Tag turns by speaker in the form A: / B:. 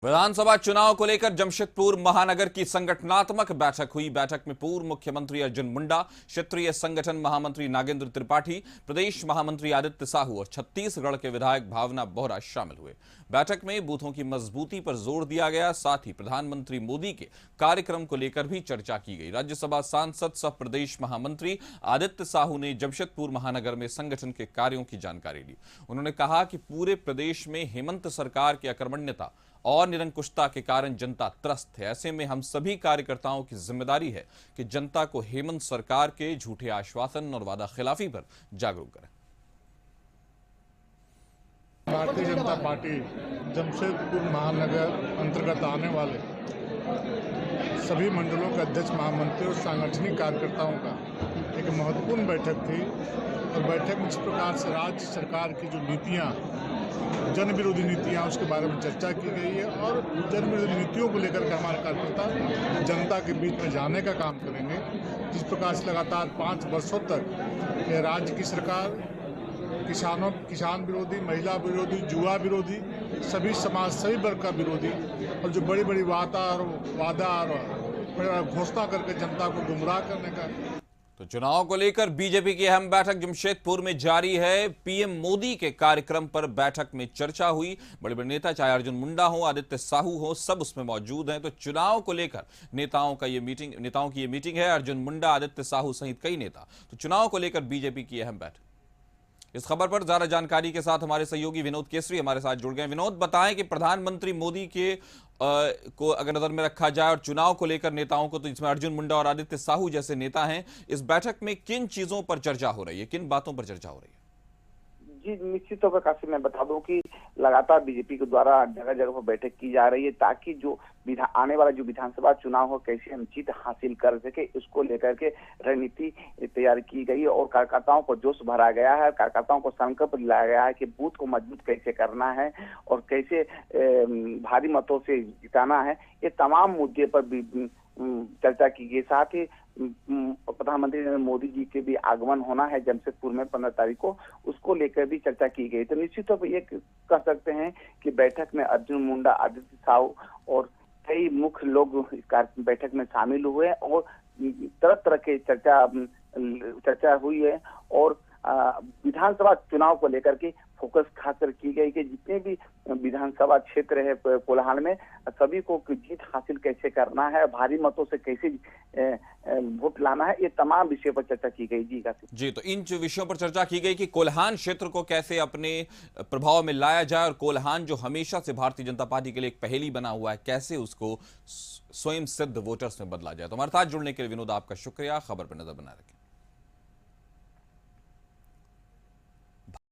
A: विधानसभा चुनाव को लेकर जमशेदपुर महानगर की संगठनात्मक बैठक हुई। बैठक में पूर्व मुख्यमंत्री अर्जुन मुंडा, क्षेत्रीय संगठन महामंत्री नागेंद्र त्रिपाठी, प्रदेश महामंत्री आदित्य साहू और छत्तीसगढ़ के विधायक भावना बोहरा शामिल हुए। बैठक में बूथों की मजबूती पर जोर दिया गया। साथ ही प्रधानमंत्री मोदी के कार्यक्रम को लेकर भी चर्चा की गई। राज्यसभा सांसद सह प्रदेश महामंत्री आदित्य साहू ने जमशेदपुर महानगर में संगठन के कार्यों की जानकारी ली। उन्होंने कहा कि पूरे प्रदेश में हेमंत सरकार की अकर्मण्यता और निरंकुशता के कारण जनता त्रस्त है। ऐसे में हम सभी कार्यकर्ताओं की जिम्मेदारी है कि जनता को हेमंत सरकार के झूठे आश्वासन और वादा खिलाफी पर जागरूक करें।
B: भारतीय जनता पार्टी जमशेदपुर महानगर अंतर्गत आने वाले सभी मंडलों के अध्यक्ष, महामंत्री और सांगठनिक कार्यकर्ताओं का एक महत्वपूर्ण बैठक थी। और बैठक में इस प्रकार से राज्य सरकार की जो नीतियां, जन विरोधी नीतियां, उसके बारे में चर्चा की गई है। और जन विरोधी नीतियों को लेकर के हमारे कार्यकर्ता जनता के बीच में जाने का काम करेंगे। जिस प्रकार से लगातार 5 वर्षों तक ये राज्य की सरकार किसान विरोधी, महिला विरोधी, युवा विरोधी, सभी समाज, सभी वर्ग का विरोधी और जो बड़ी बड़ी वादा और घोषणा करके जनता को गुमराह करने का।
A: तो चुनाव को लेकर बीजेपी की अहम बैठक जमशेदपुर में जारी है। पीएम मोदी के कार्यक्रम पर बैठक में चर्चा हुई। बड़े बड़े नेता, चाहे अर्जुन मुंडा हो, आदित्य साहू हो, सब उसमें मौजूद हैं। तो चुनाव को लेकर नेताओं की ये मीटिंग है। अर्जुन मुंडा, आदित्य साहू सहित कई नेता। तो चुनाव को लेकर बीजेपी की अहम बैठक। इस खबर पर ज्यादा जानकारी के साथ हमारे सहयोगी विनोद केसरी हमारे साथ जुड़ गए। विनोद, बताएं कि प्रधानमंत्री मोदी के को अगर नजर में रखा जाए और चुनाव को लेकर नेताओं को, तो इसमें अर्जुन मुंडा और आदित्य साहू जैसे नेता हैं, इस बैठक में किन चीजों पर चर्चा हो रही है, किन बातों पर चर्चा हो रही है?
C: जी, निश्चित तौर पर काफी मैं बता दूं कि लगातार बीजेपी के द्वारा जगह जगह पर बैठक की जा रही है ताकि जो आने वाला जो विधानसभा चुनाव हो, कैसे हम जीत हासिल कर सके, इसको लेकर के रणनीति तैयार की गई है। और कार्यकर्ताओं को जोश भरा गया है, कार्यकर्ताओं को संकल्प दिलाया गया है कि बूथ को मजबूत कैसे करना है और कैसे भारी मतों से जिताना है। ये तमाम मुद्दे पर चर्चा की गई। साथ ही प्रधानमंत्री नरेंद्र मोदी जी के भी आगमन होना है जमशेदपुर में 15 तारीख को, उसको लेकर भी चर्चा की गई। तो निश्चित तौर पर ये कह सकते हैं कि बैठक में अर्जुन मुंडा, आदित्य साहू और कई मुख्य लोग इस बैठक में शामिल हुए और तरह तरह के चर्चा हुई है। और विधानसभा चुनाव को लेकर के फोकस खासकर की गई कि जितने भी विधानसभा क्षेत्र है कोल्हान में, सभी को जीत हासिल कैसे करना है, भारी मतों से कैसे वोट लाना है, ये तमाम विषयों पर चर्चा की गई।
A: जी, तो इन विषयों पर चर्चा की गई कि कोल्हान क्षेत्र को कैसे अपने प्रभाव में लाया जाए और कोल्हान जो हमेशा से भारतीय जनता पार्टी के लिए एक पहेली बना हुआ है, कैसे उसको स्वयं सिद्ध वोटर्स में बदला जाए। तो हमारे साथ जुड़ने के लिए विनोद, आपका शुक्रिया। खबर पर नजर बनाए रखें।